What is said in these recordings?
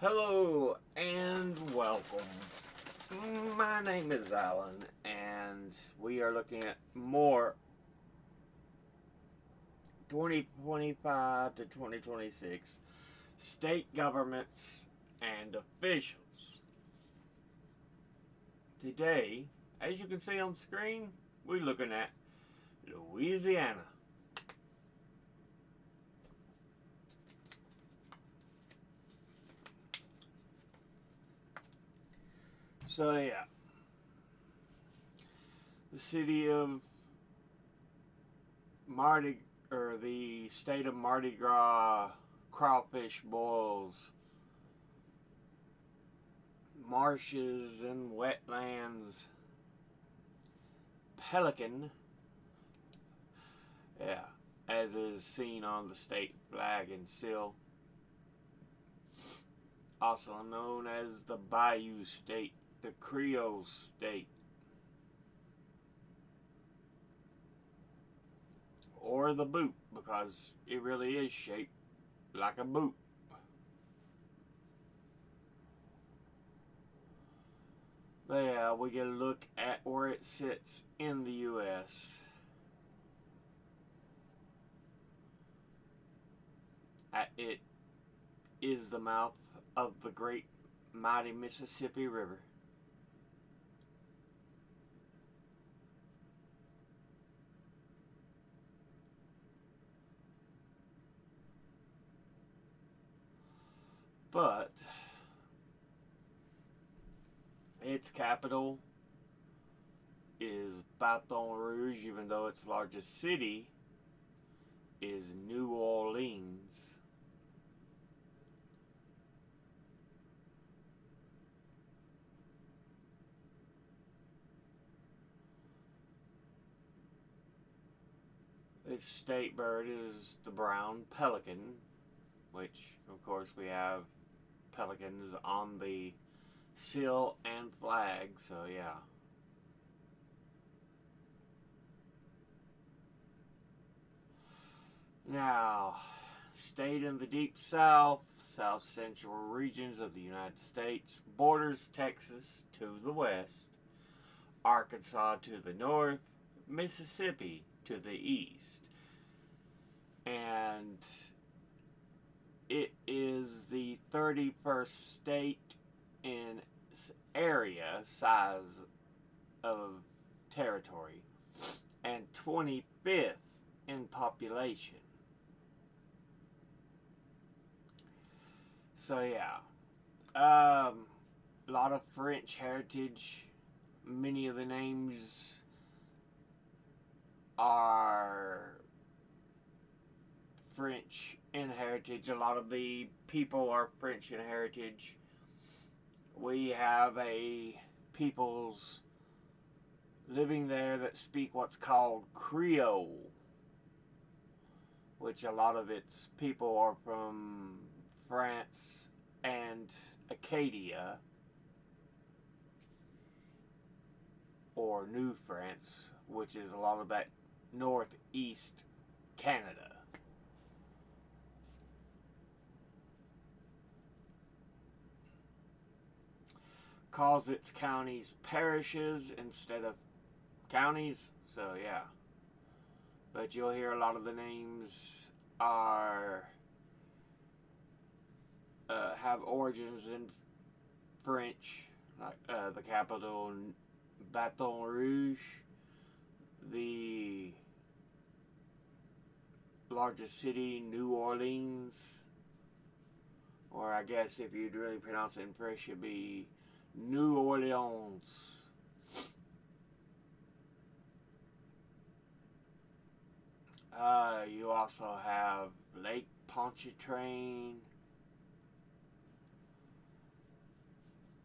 Hello and welcome. My name is Alan, and we are looking at more 2025 to 2026 state governments and officials. Today, as you can see on the screen, we're looking at Louisiana. So yeah, the city of the state of Mardi Gras, crawfish boils, marshes and wetlands, pelican, yeah, as is seen on the state flag and seal, also known as the Bayou State, the Creole State, or the boot, because it really is shaped like a boot. But yeah, we get a look at where it sits in the U.S. It is the mouth of the great mighty Mississippi River. But its capital is Baton Rouge, even though its largest city is New Orleans. Its state bird is the brown pelican, which, of course, we have pelicans on the seal and flag, so yeah. Now, state in the deep south, south central regions of the United States, borders Texas to the west, Arkansas to the north, Mississippi to the east. And it is the 31st state in area, size of territory, and 25th in population. So yeah, a lot of French heritage. Many of the names are French in heritage. A lot of the people are French in heritage. We have a peoples living there that speak what's called Creole, which a lot of its people are from France and Acadia, or New France, which is a lot of that northeast Canada. Calls its counties parishes instead of counties, so yeah. But you'll hear a lot of the names are have origins in French, like the capital Baton Rouge, the largest city New Orleans, or I guess if you'd really pronounce it in French, it'd be New Orleans. You also have Lake Pontchartrain.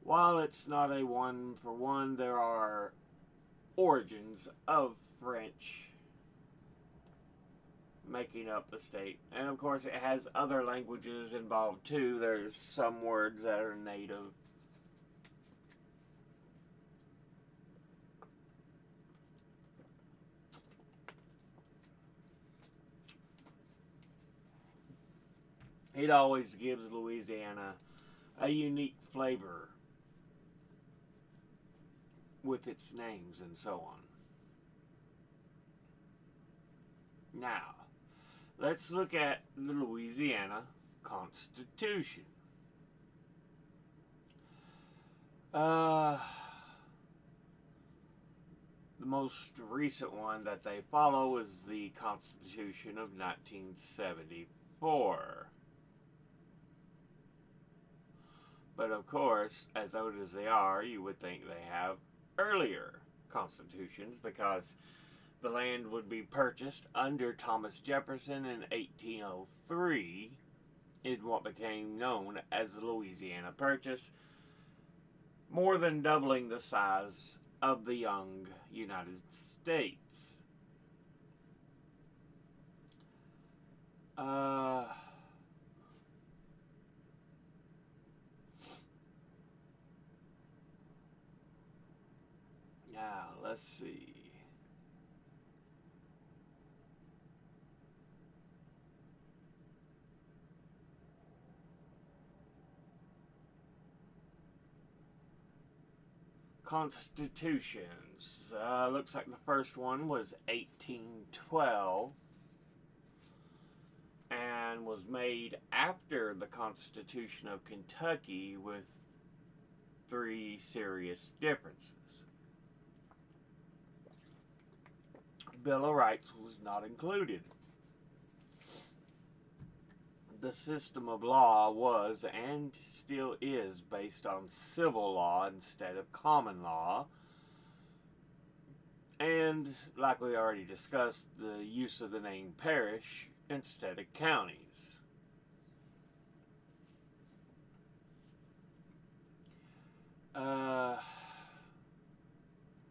While it's not a one for one, there are origins of French making up the state. And of course, it has other languages involved too. There's some words that are native. It always gives Louisiana a unique flavor with its names and so on. Now, let's look at the Louisiana Constitution. The most recent one that they follow is the Constitution of 1974. But of course, as old as they are, you would think they have earlier constitutions because the land would be purchased under Thomas Jefferson in 1803 in what became known as the Louisiana Purchase, more than doubling the size of the young United States. Now, let's see. Constitutions. Looks like the first one was 1812 and was made after the Constitution of Kentucky with 3 serious differences. Bill of Rights was not included. The system of law was and still is based on civil law instead of common law. And, like we already discussed, the use of the name parish instead of counties.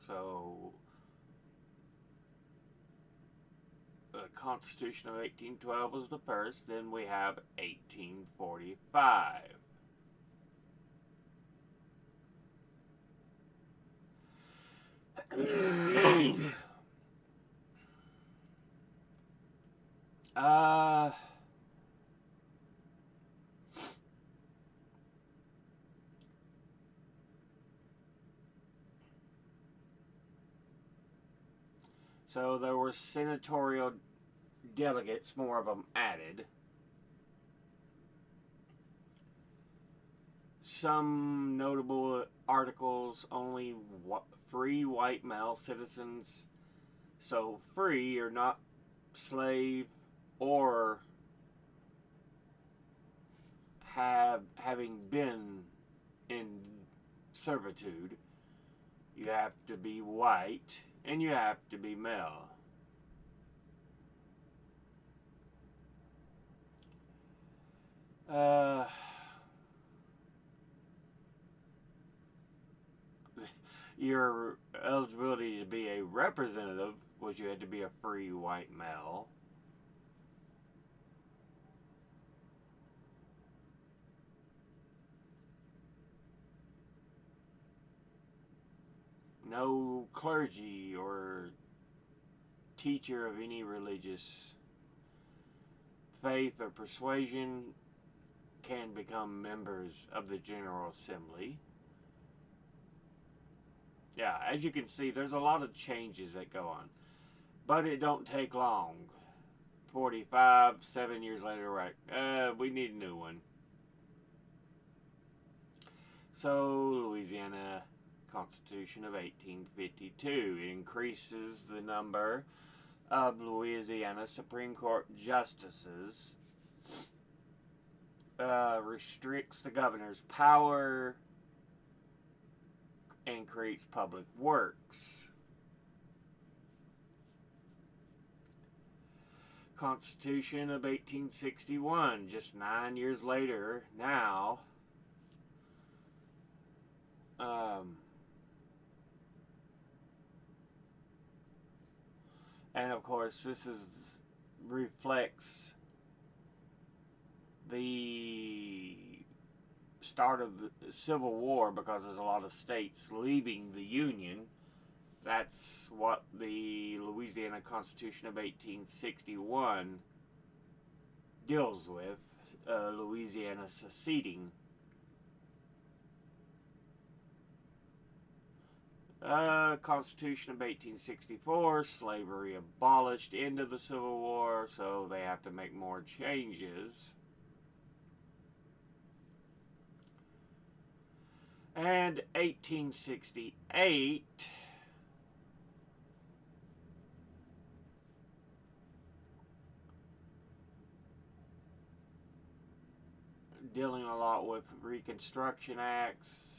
So, the Constitution of 1812 was the first. Then we have 1845. So there were senatorial delegates, more of them added. Some notable articles: only free white male citizens, so free or not slave or having been in servitude. You have to be white and you have to be male. Your eligibility to be a representative was you had to be a free white male. No clergy or teacher of any religious faith or persuasion can become members of the General Assembly. Yeah, as you can see, there's a lot of changes that go on. But it don't take long. 7 years later, right, we need a new one. So, Louisiana Constitution of 1852. It increases the number of Louisiana Supreme Court justices, restricts the governor's power, and creates public works. Constitution of 1861, just 9 years later now. And of course, this reflects the start of the Civil War, because there's a lot of states leaving the Union. That's what the Louisiana Constitution of 1861 deals with, Louisiana seceding Constitution of 1864, slavery abolished, end of the Civil War, so they have to make more changes. And 1868, dealing a lot with Reconstruction Acts.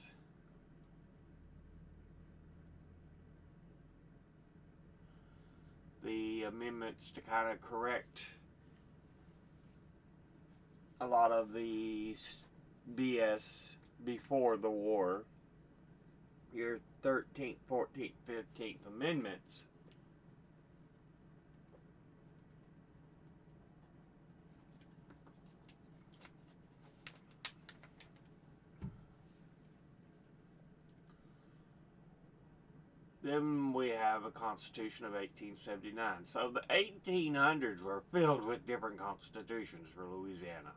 The amendments to kind of correct a lot of the BS before the war. Your 13th, 14th, 15th Amendments. Then we have a Constitution of 1879. So the 1800s were filled with different constitutions for Louisiana.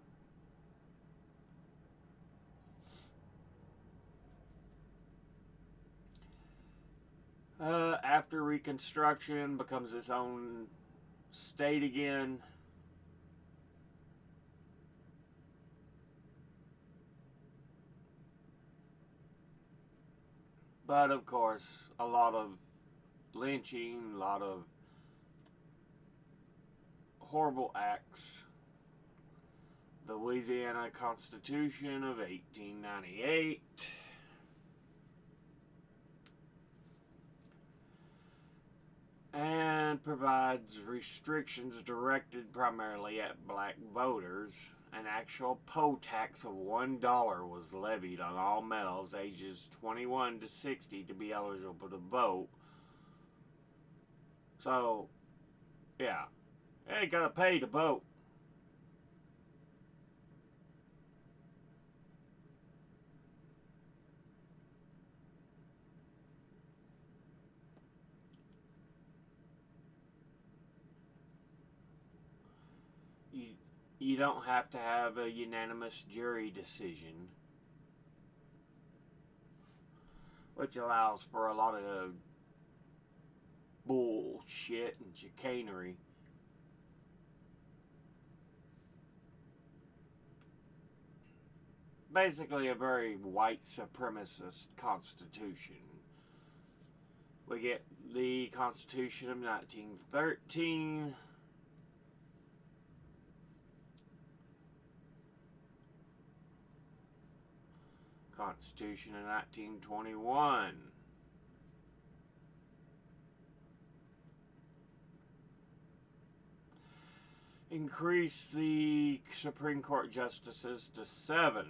After Reconstruction, becomes its own state again. But of course, a lot of lynching, a lot of horrible acts. The Louisiana Constitution of 1898. And provides restrictions directed primarily at black voters. An actual poll tax of $1 was levied on all males ages 21 to 60 to be eligible to vote. So, yeah, they gotta pay to vote. You don't have to have a unanimous jury decision, which allows for a lot of bullshit and chicanery. Basically a very white supremacist constitution. We get the Constitution of 1913. Constitution of 1921. Increase the Supreme Court justices to 7.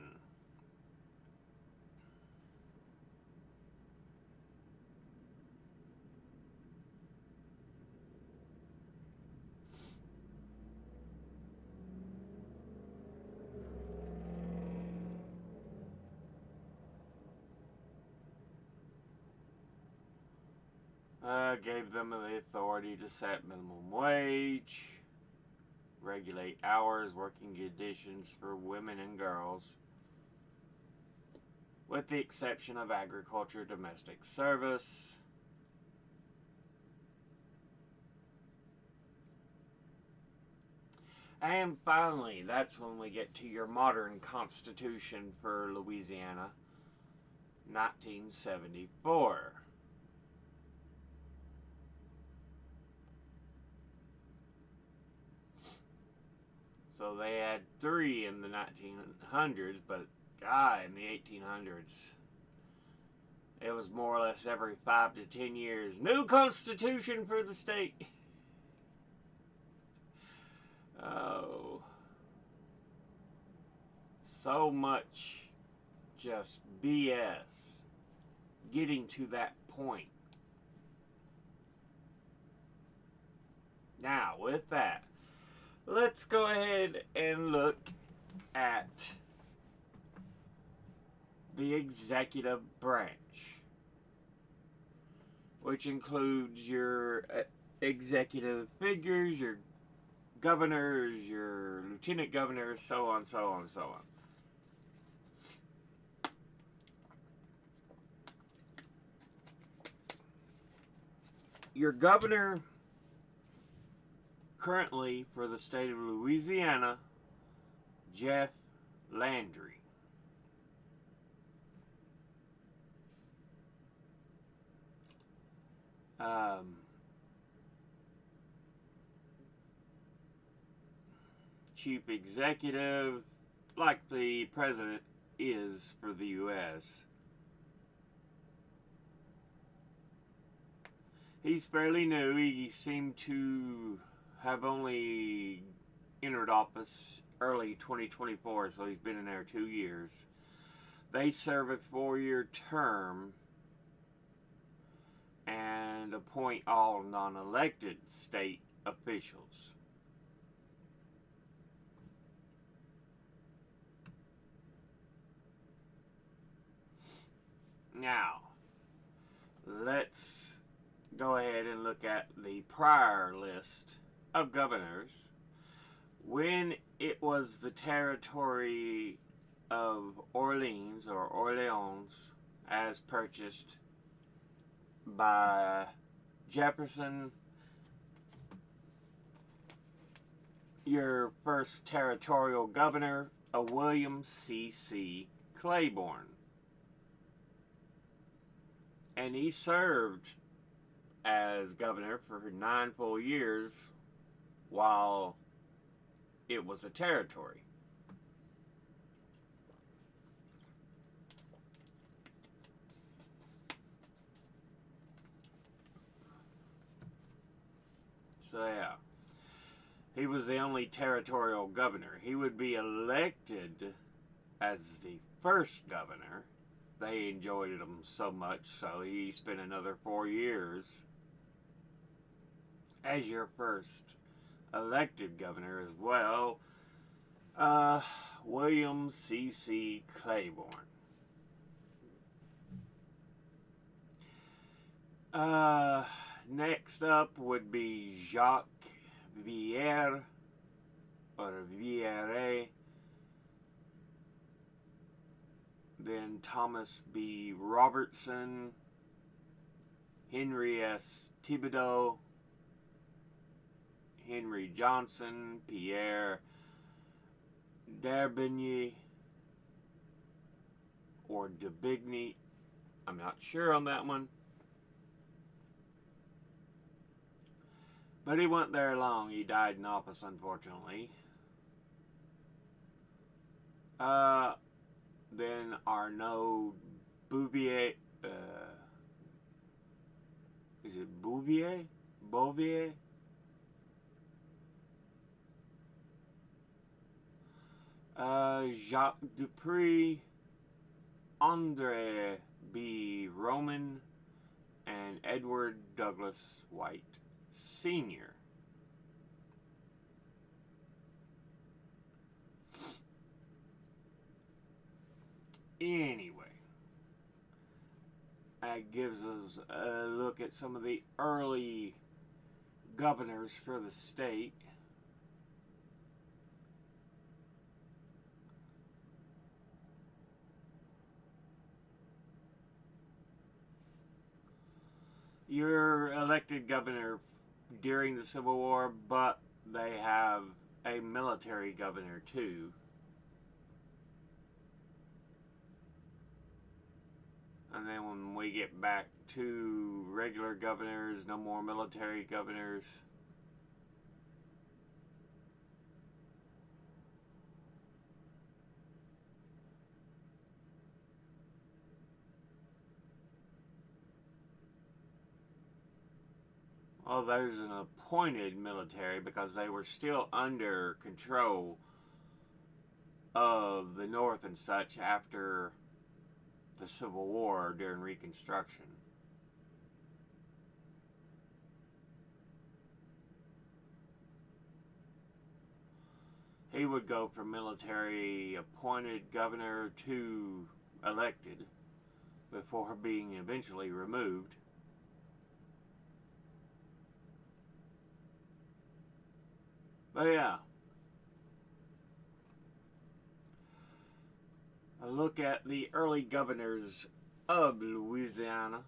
Gave them the authority to set minimum wage, regulate hours, working conditions for women and girls, with the exception of agriculture, domestic service. And finally, that's when we get to your modern Constitution for Louisiana, 1974. So they had 3 in the 1900s, but God, in the 1800s, it was more or less every 5 to 10 years. New constitution for the state. Oh. So much just BS getting to that point. Now, with that, let's go ahead and look at the executive branch, which includes your executive figures, your governors, your lieutenant governors, so on, so on, so on. your governor currently for the state of Louisiana, Jeff Landry. Chief executive, like the president is for the U.S. He's fairly new. He seemed to have only entered office early 2024, so he's been in there 2 years. They serve a 4-year term and appoint all non-elected state officials. Now, let's go ahead and look at the prior list of governors. When it was the territory of Orleans or Orleans, as purchased by Jefferson, your first territorial governor, William C. Claiborne. And he served as governor for 9 full years while it was a territory. So yeah, he was the only territorial governor. He would be elected as the first governor. They enjoyed him so much, so he spent another 4 years as your first elected governor as well. William C. Claiborne. Next up would be Jacques Vierre, or Vierre. Then Thomas B. Robertson, Henry S. Thibodeau, Henry Johnson, Pierre d'Herbigny, or d'Aubigny. I'm not sure on that one. But he wasn't there long. He died in office, unfortunately. Then Arnaud Bouvier. Is it Bouvier? Bouvier? Jacques Dupree, Andre B. Roman, and Edward Douglas White Sr. Anyway, that gives us a look at some of the early governors for the state. You're elected governor during the Civil War, but they have a military governor too. And then when we get back to regular governors, no more military governors. Well, there's an appointed military because they were still under control of the North and such after the Civil War during Reconstruction. He would go from military appointed governor to elected before being eventually removed. But yeah, a look at the early governors of Louisiana.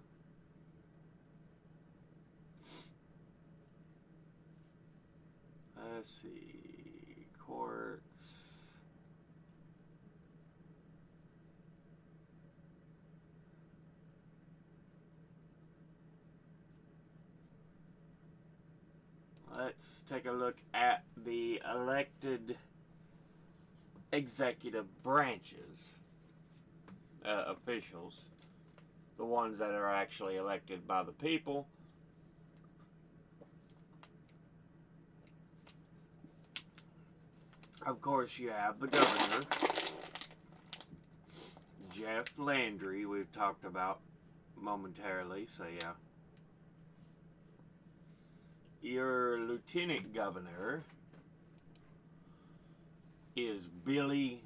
Let's see. Courts. Let's take a look at the elected executive branches, officials, the ones that are actually elected by the people. Of course, you have the governor, Jeff Landry, we've talked about momentarily, so yeah. Your lieutenant governor is Billy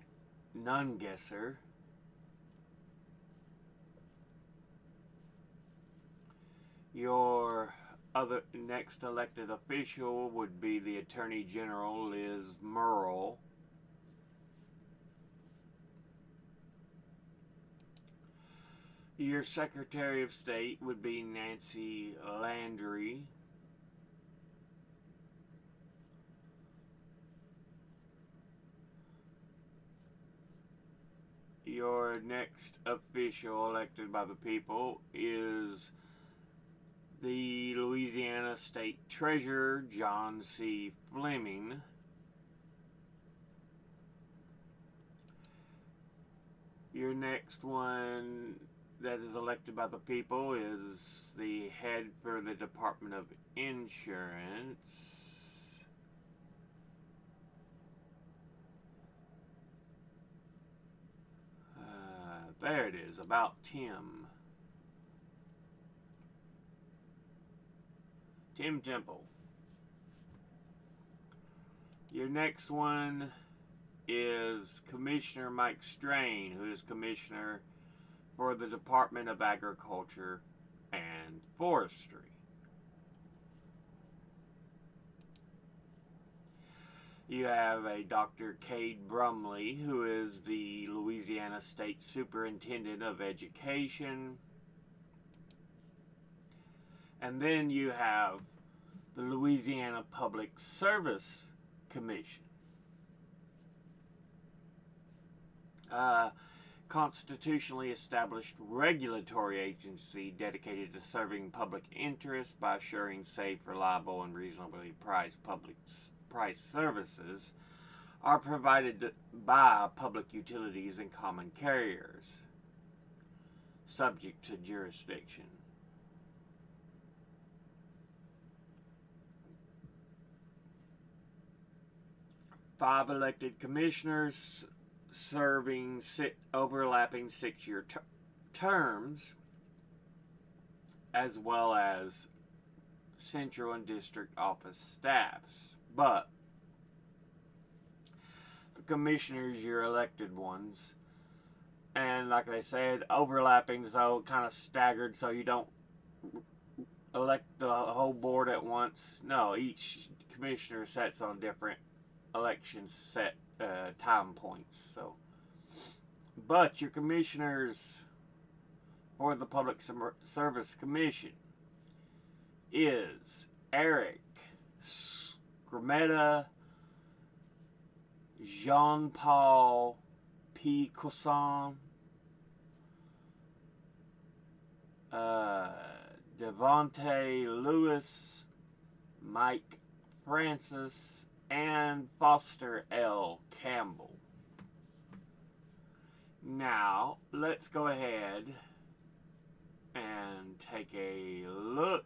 Nungesser. Your other next elected official would be the Attorney General, Liz Murrell. Your Secretary of State would be Nancy Landry. Your next official elected by the people is the Louisiana State Treasurer, John C. Fleming. Your next one that is elected by the people is the head for the Department of Insurance. There it is, about Tim Temple. Your next one is Commissioner Mike Strain, who is Commissioner for the Department of Agriculture and Forestry. You have a Dr. Cade Brumley, who is the Louisiana State Superintendent of Education. And then you have the Louisiana Public Service Commission. Constitutionally established regulatory agency dedicated to serving public interest by assuring safe, reliable, and reasonably priced price services are provided by public utilities and common carriers, subject to jurisdiction. Five elected commissioners serving overlapping 6-year terms, as well as central and district office staffs. But the commissioners, your elected ones, and like I said, overlapping, so kind of staggered, so you don't elect the whole board at once. No, each commissioner sets on different elections set time points. So, but your commissioners for the Public Service Commission is Eric Scrametta, Jean-Paul P. Cousin, Devontae Lewis, Mike Francis, and Foster L. Campbell. Now, let's go ahead and take a look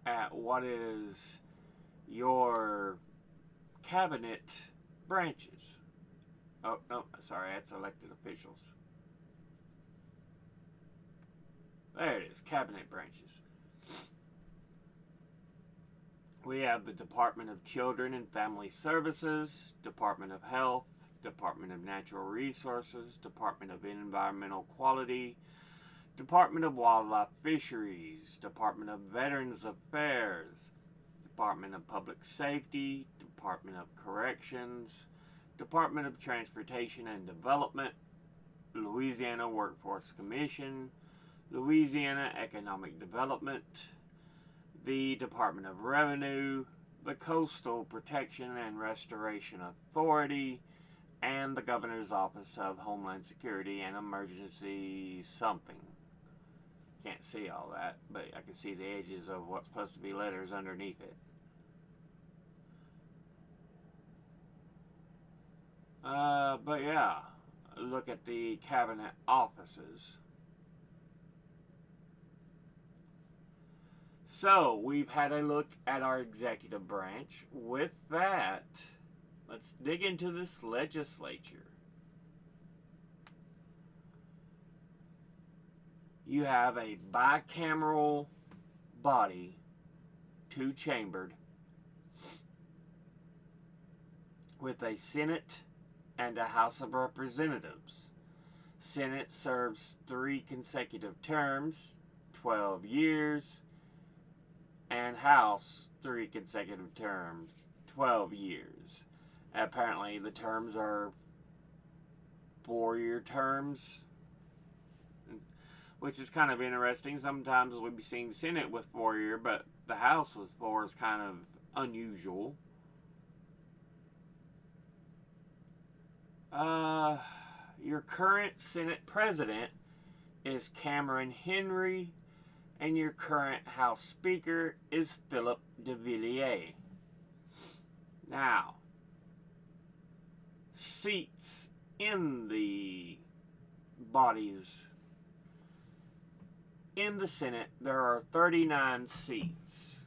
at what is your cabinet branches. Oh, no, sorry, that's elected officials. There it is, cabinet branches. We have the Department of Children and Family Services, Department of Health, Department of Natural Resources, Department of Environmental Quality, Department of Wildlife Fisheries, Department of Veterans Affairs, Department of Public Safety, Department of Corrections, Department of Transportation and Development, Louisiana Workforce Commission, Louisiana Economic Development, the Department of Revenue, the Coastal Protection and Restoration Authority, and the Governor's Office of Homeland Security and Emergency something. Can't see all that, but I can see the edges of what's supposed to be letters underneath it. But yeah, look at the cabinet offices. So, we've had a look at our executive branch. With that, let's dig into this legislature. You have a bicameral body, two-chambered, with a Senate and a House of Representatives. Senate serves 3 consecutive terms, 12 years, and House 3 consecutive terms, 12 years. Apparently the terms are 4-year terms, which is kind of interesting. Sometimes we've seen Senate with 4-year, but the House with 4 is kind of unusual. Your current Senate President is Cameron Henry, and your current House Speaker is Philip de Villiers. Now, seats in the bodies. In the Senate, there are 39 seats,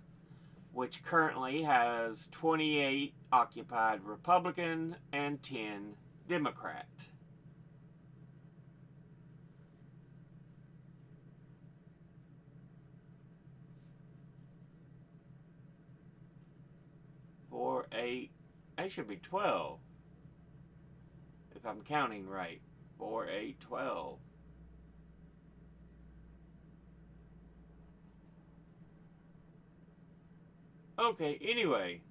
which currently has 28 occupied Republican and 10 Democrat. Four, 8, that should be 12, if I'm counting right. 4, 8, 12. Okay, anyway.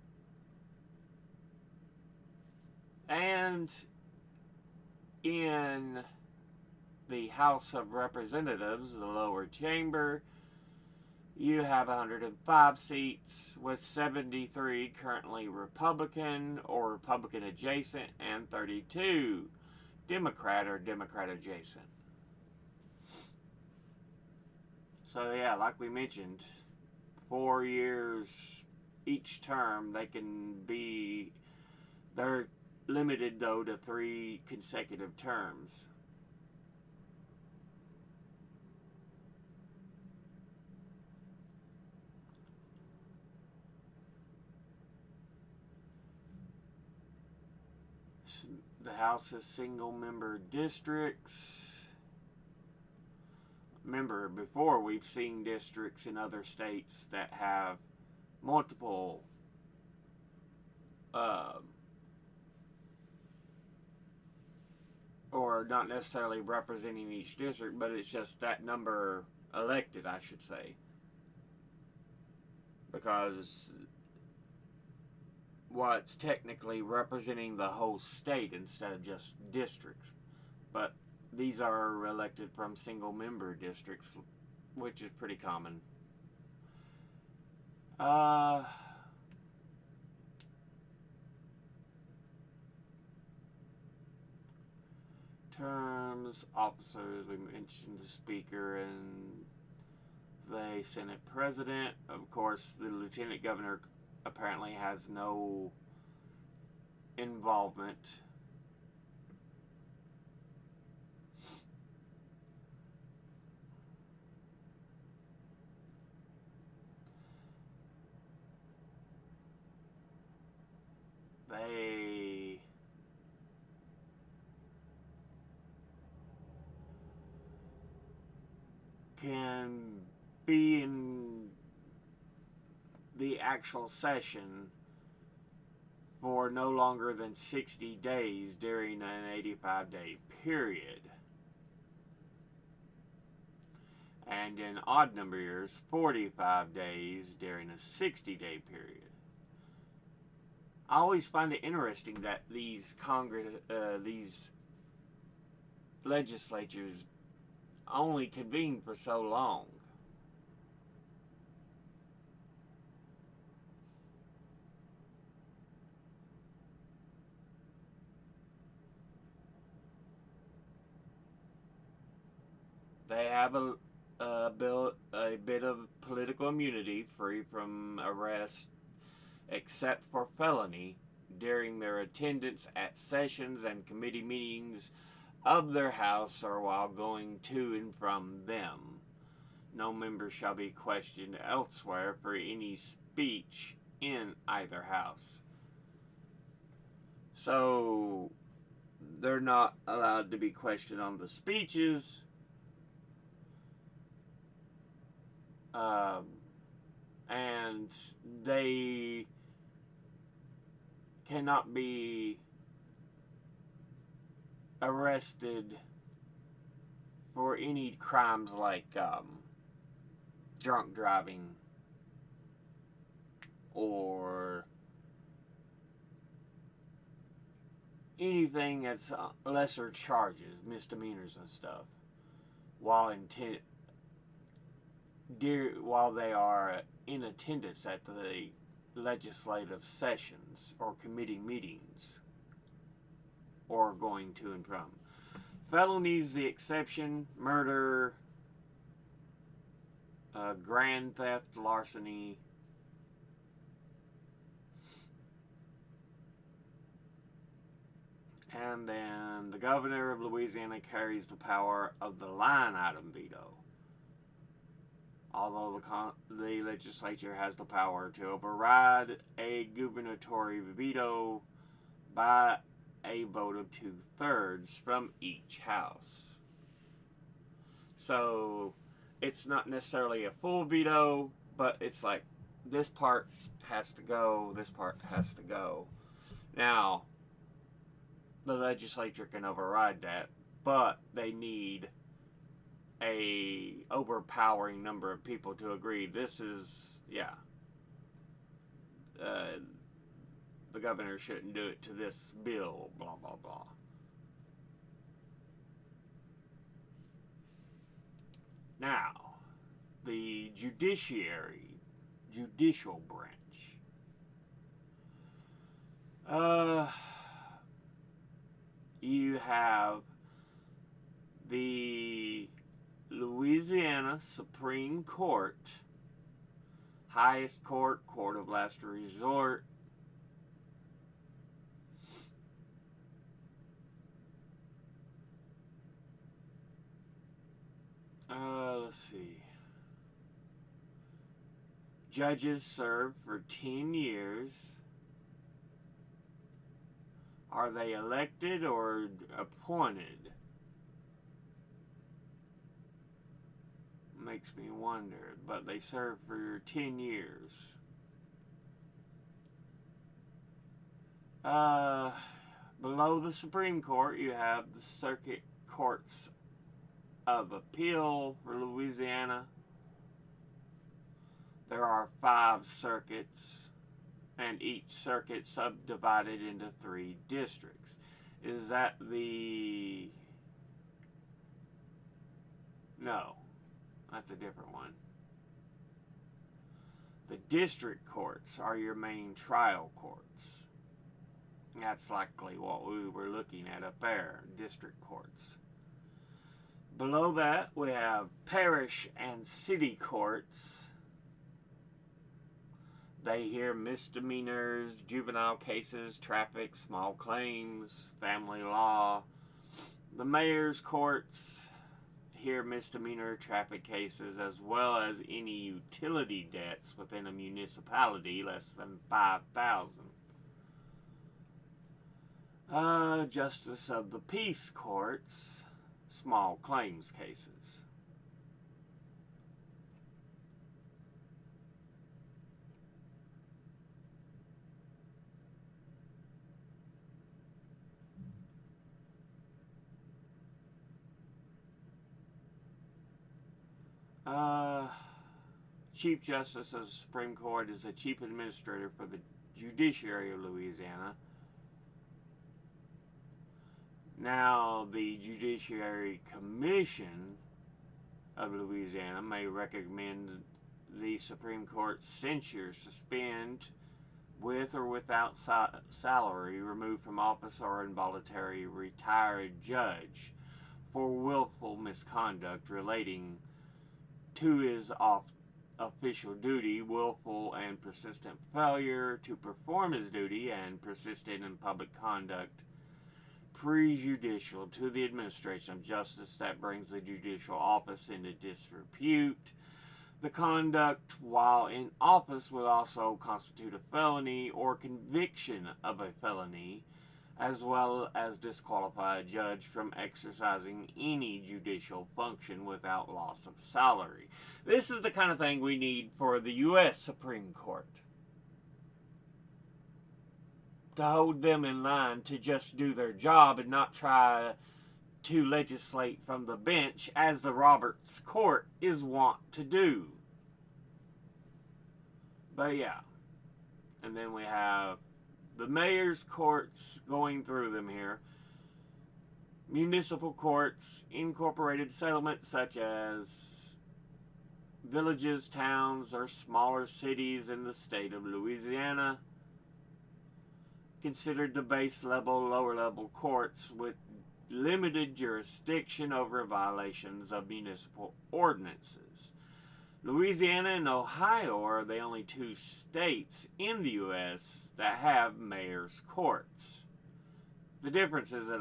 And in the House of Representatives, the lower chamber, you have 105 seats, with 73 currently Republican or Republican adjacent, and 32 Democrat or Democrat adjacent. So yeah, like we mentioned, 4 years each term. They're limited though to 3 consecutive terms. The House is single-member districts. Remember, before we've seen districts in other states that have multiple or not necessarily representing each district, but it's just that number elected, I should say. Because what's technically representing the whole state instead of just districts. But these are elected from single-member districts, which is pretty common. Terms, officers, we mentioned the Speaker and the Senate President. Of course, the Lieutenant Governor apparently has no involvement. They can be in the actual session for no longer than 60 days during an 85-day period. And in odd number years, 45 days during a 60-day period. I always find it interesting that these legislatures only convene for so long. They have a bit of political immunity, free from arrest, except for felony, during their attendance at sessions and committee meetings of their house or while going to and from them. No member shall be questioned elsewhere for any speech in either house. So they're not allowed to be questioned on the speeches. And they cannot be arrested for any crimes like drunk driving or anything that's lesser charges, misdemeanors and stuff, while they are in attendance at the legislative sessions or committee meetings or going to and from. Felonies the exception: murder, grand theft, larceny, and then the governor of Louisiana carries the power of the line item veto. Although the legislature has the power to override a gubernatorial veto by a vote of 2/3 from each house. So it's not necessarily a full veto, but it's like this part has to go, this part has to go. Now, the legislature can override that, but they need a overpowering number of people to agree. This is, the governor shouldn't do it to this bill, blah, blah, blah. Now, the judicial branch. You have the Louisiana Supreme Court, highest court, court of last resort. Let's see. Judges serve for 10 years. Are they elected or appointed? Makes me wonder, but they serve for 10 years. Below the Supreme Court, you have the Circuit Courts of Appeal for Louisiana. There are 5 circuits, and each circuit subdivided into 3 districts. Is that the... No, that's a different one. The district courts are your main trial courts. That's likely what we were looking at up there, district courts. Below that, we have parish and city courts. They hear misdemeanors, juvenile cases, traffic, small claims, family law. The mayor's courts hear misdemeanor traffic cases as well as any utility debts within a municipality less than 5,000. Justice of the peace courts, small claims cases. Chief Justice of the Supreme Court is the chief administrator for the judiciary of Louisiana. Now, the Judiciary Commission of Louisiana may recommend the Supreme Court censure, suspend, with or without salary, remove from office, or involuntary retire a judge for willful misconduct relating to his official duty, willful and persistent failure to perform his duty, and persistent in public conduct prejudicial to the administration of justice that brings the judicial office into disrepute. The conduct while in office would also constitute a felony or conviction of a felony, as well as disqualify a judge from exercising any judicial function without loss of salary. This is the kind of thing we need for the U.S. Supreme Court, to hold them in line to just do their job and not try to legislate from the bench as the Roberts Court is wont to do. But yeah, and then we have the mayor's courts going through them here. Municipal courts, incorporated settlements such as villages, towns, or smaller cities in the state of Louisiana. Considered the base level, lower level courts with limited jurisdiction over violations of municipal ordinances. Louisiana and Ohio are the only two states in the U.S. that have mayor's courts. The difference is that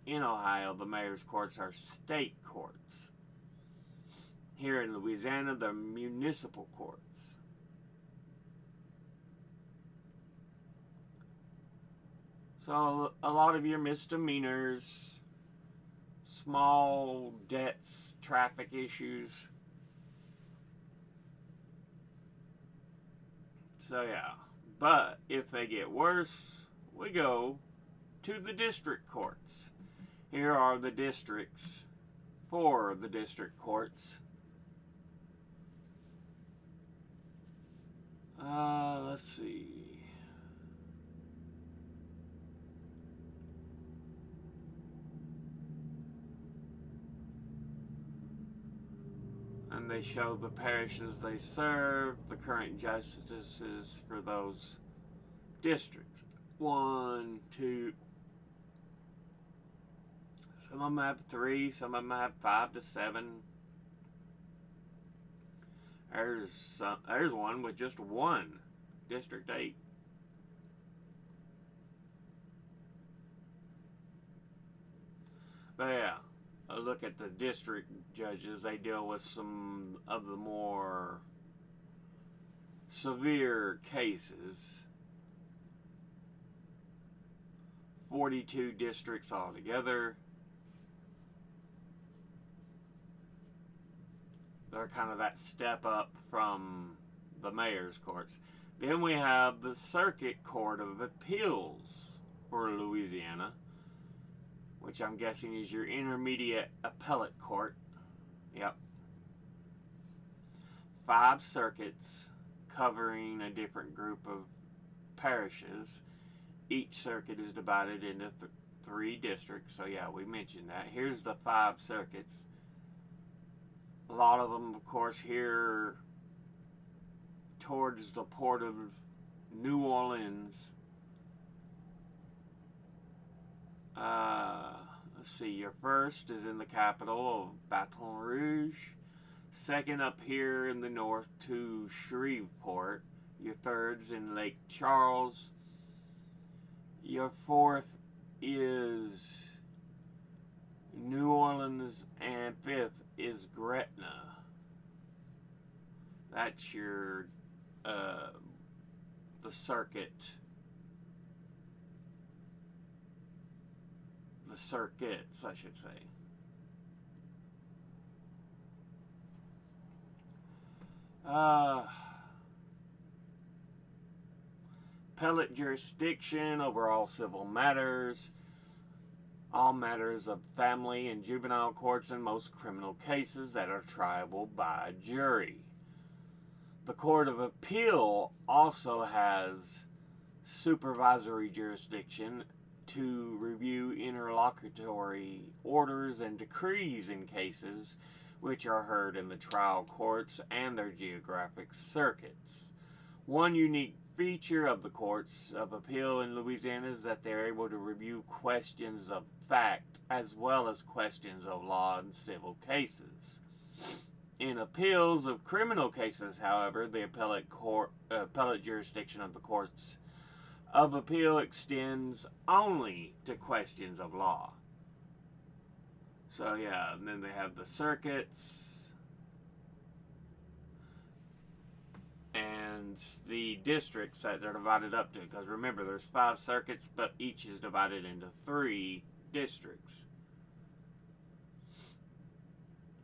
in Ohio, the mayor's courts are state courts. Here in Louisiana, they're municipal courts. So a lot of your misdemeanors, small debts, traffic issues. So yeah, but if they get worse, we go to the district courts. Here are the districts for the district courts. Let's see. And they show the parishes they serve, the current justices for those districts. 1, 2. Some of them have 3, some of them have 5 to 7. There's one with just 1, District 8. But yeah, a look at the district judges. They deal with some of the more severe cases. 42 districts altogether. They're kind of that step up from the mayor's courts. Then we have the Circuit Court of Appeals for Louisiana, which I'm guessing is your intermediate appellate court. Yep. 5 circuits covering a different group of parishes. Each circuit is divided into 3 districts. So yeah, we mentioned that. Here's the 5 circuits. A lot of them, of course, here towards the port of New Orleans. Let's see, your first is in the capital of Baton Rouge. Second up here in the north to Shreveport. Your third's in Lake Charles. Your fourth is New Orleans, and fifth is Gretna. That's your the circuit. The circuits, I should say. Appellate jurisdiction over all civil matters, all matters of family and juvenile courts, and most criminal cases that are triable by jury. The Court of Appeal also has supervisory jurisdiction to review interlocutory orders and decrees in cases which are heard in the trial courts and their geographic circuits. One unique feature of the courts of appeal in Louisiana is that they're able to review questions of fact as well as questions of law in civil cases. In appeals of criminal cases, however, the appellate jurisdiction of the courts of appeal extends only to questions of law. So yeah, and then they have the circuits and the districts that they're divided up to. Because remember, there's 5 circuits, but each is divided into 3 districts.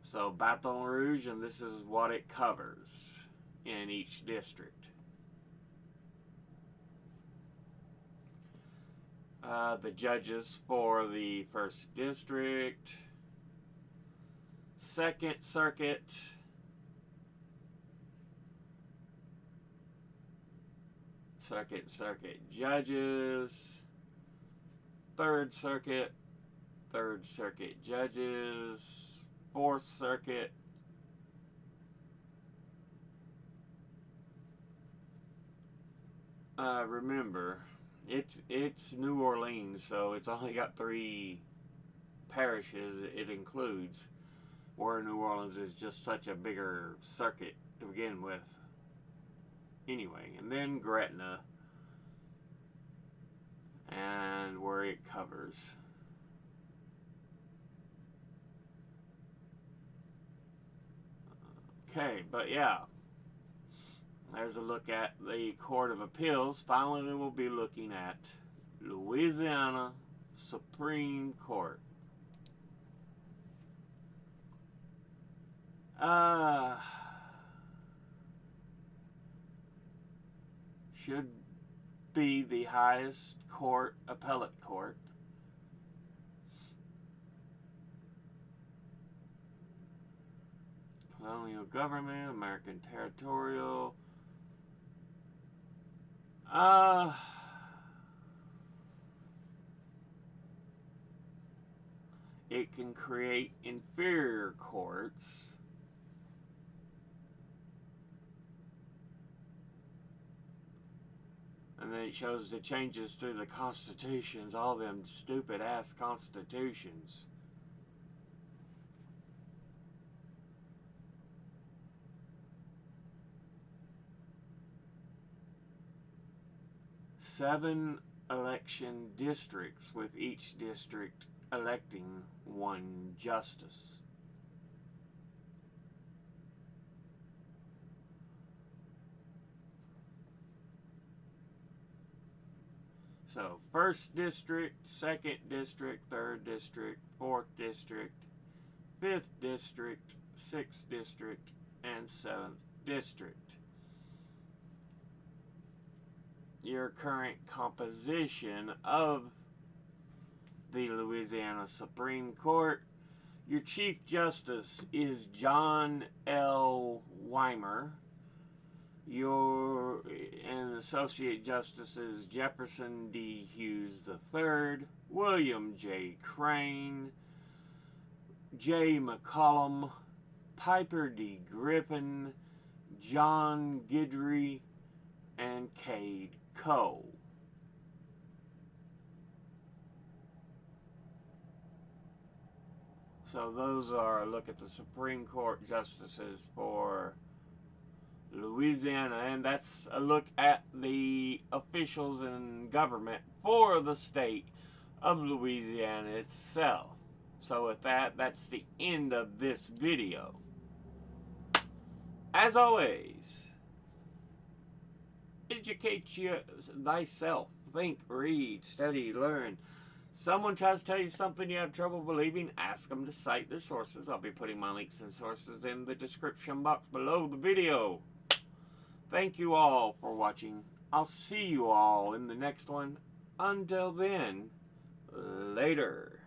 So Baton Rouge, and this is what it covers in each district. The judges for the 1st District, 2nd Circuit, Circuit judges, 3rd Circuit, 3rd Circuit judges, 4th Circuit, remember, it's New Orleans, so it's only got 3 parishes it includes, where New Orleans is just such a bigger circuit to begin with. Anyway, and then Gretna, and where it covers. Okay, but yeah, there's a look at the Court of Appeals. Finally, we'll be looking at Louisiana Supreme Court. Should be the highest court, appellate court. Colonial government, American territorial. It can create inferior courts. And then it shows the changes through the constitutions, all them stupid ass constitutions. Seven election districts, with each district electing 1 justice. So, 1st District, 2nd District, 3rd District, 4th District, 5th District, 6th District, and 7th District. Your current composition of the Louisiana Supreme Court. Your Chief Justice is John L. Weimer. And Associate Justices Jefferson D. Hughes III, William J. Crane, J. McCollum, Piper D. Griffin, John Guidry, and Cade Coe. So those are a look at the Supreme Court justices for Louisiana, and that's a look at the officials and government for the state of Louisiana itself. So with that, that's the end of this video. As always, educate thyself. Think, read, study, learn. Someone tries to tell you something you have trouble believing, ask them to cite their sources. I'll be putting my links and sources in the description box below the video. Thank you all for watching. I'll see you all in the next one. Until then, later.